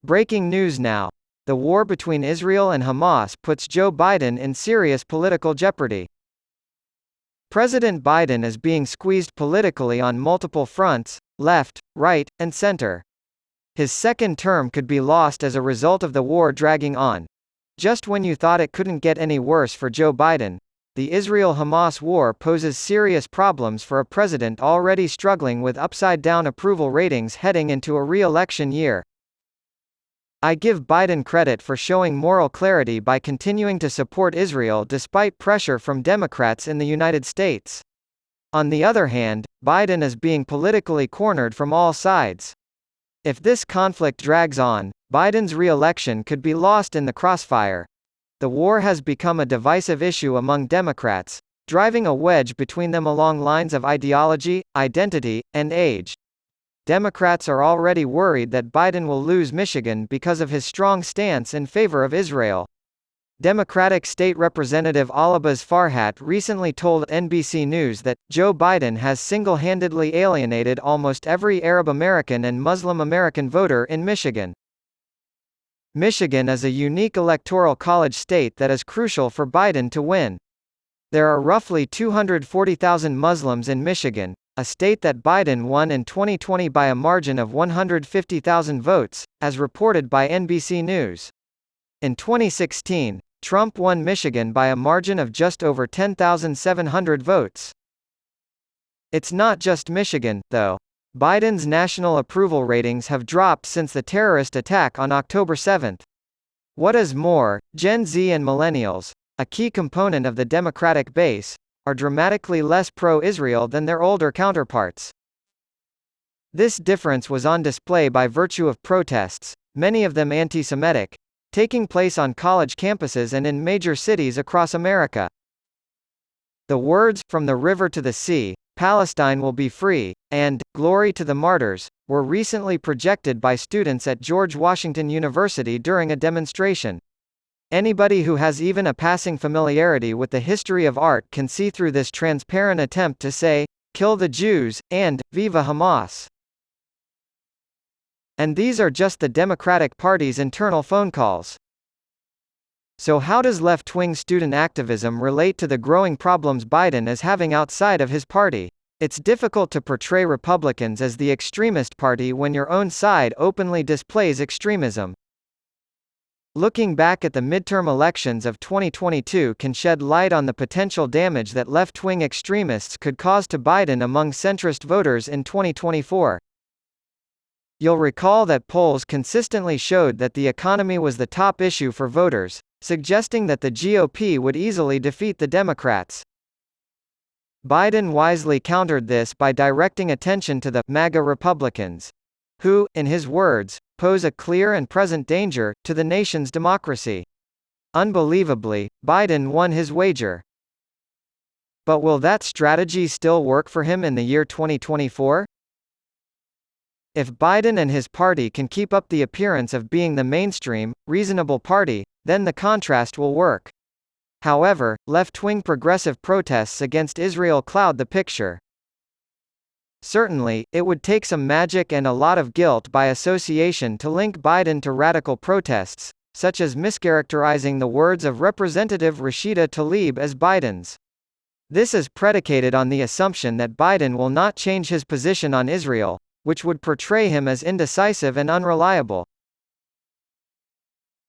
Breaking news now. The war between Israel and Hamas puts Joe Biden in serious political jeopardy. President Biden is being squeezed politically on multiple fronts: left, right, and center. His second term could be lost as a result of the war dragging on. Just when you thought it couldn't get any worse for Joe Biden, the Israel-Hamas war poses serious problems for a president already struggling with upside-down approval ratings heading into a re-election year. I give Biden credit for showing moral clarity by continuing to support Israel despite pressure from Democrats in the United States. On the other hand, Biden is being politically cornered from all sides. If this conflict drags on, Biden's re-election could be lost in the crossfire. The war has become a divisive issue among Democrats, driving a wedge between them along lines of ideology, identity, and age. Democrats are already worried that Biden will lose Michigan because of his strong stance in favor of Israel. Democratic State Representative Alibaz Farhat recently told NBC News that Joe Biden has single-handedly alienated almost every Arab American and Muslim American voter in Michigan. Michigan is a unique electoral college state that is crucial for Biden to win. There are roughly 240,000 Muslims in Michigan, a state that Biden won in 2020 by a margin of 150,000 votes, as reported by NBC News. In 2016, Trump won Michigan by a margin of just over 10,700 votes. It's not just Michigan, though. Biden's national approval ratings have dropped since the terrorist attack on October 7. What is more, Gen Z and millennials, a key component of the Democratic base, are dramatically less pro-Israel than their older counterparts. This difference was on display by virtue of protests, many of them anti-Semitic, taking place on college campuses and in major cities across America. The words, "From the river to the sea, Palestine will be free," and "Glory to the martyrs," were recently projected by students at George Washington University during a demonstration. Anybody who has even a passing familiarity with the history of art can see through this transparent attempt to say, "Kill the Jews," and "Viva Hamas." And these are just the Democratic Party's internal phone calls. So how does left-wing student activism relate to the growing problems Biden is having outside of his party? It's difficult to portray Republicans as the extremist party when your own side openly displays extremism. Looking back at the midterm elections of 2022 can shed light on the potential damage that left-wing extremists could cause to Biden among centrist voters in 2024. You'll recall that polls consistently showed that the economy was the top issue for voters, suggesting that the GOP would easily defeat the Democrats. Biden wisely countered this by directing attention to the MAGA Republicans, who, in his words, pose a clear and present danger to the nation's democracy. Unbelievably, Biden won his wager. But will that strategy still work for him in the year 2024? If Biden and his party can keep up the appearance of being the mainstream, reasonable party, then the contrast will work. However, left-wing progressive protests against Israel cloud the picture. Certainly, it would take some magic and a lot of guilt by association to link Biden to radical protests, such as mischaracterizing the words of Representative Rashida Tlaib as Biden's. This is predicated on the assumption that Biden will not change his position on Israel, which would portray him as indecisive and unreliable.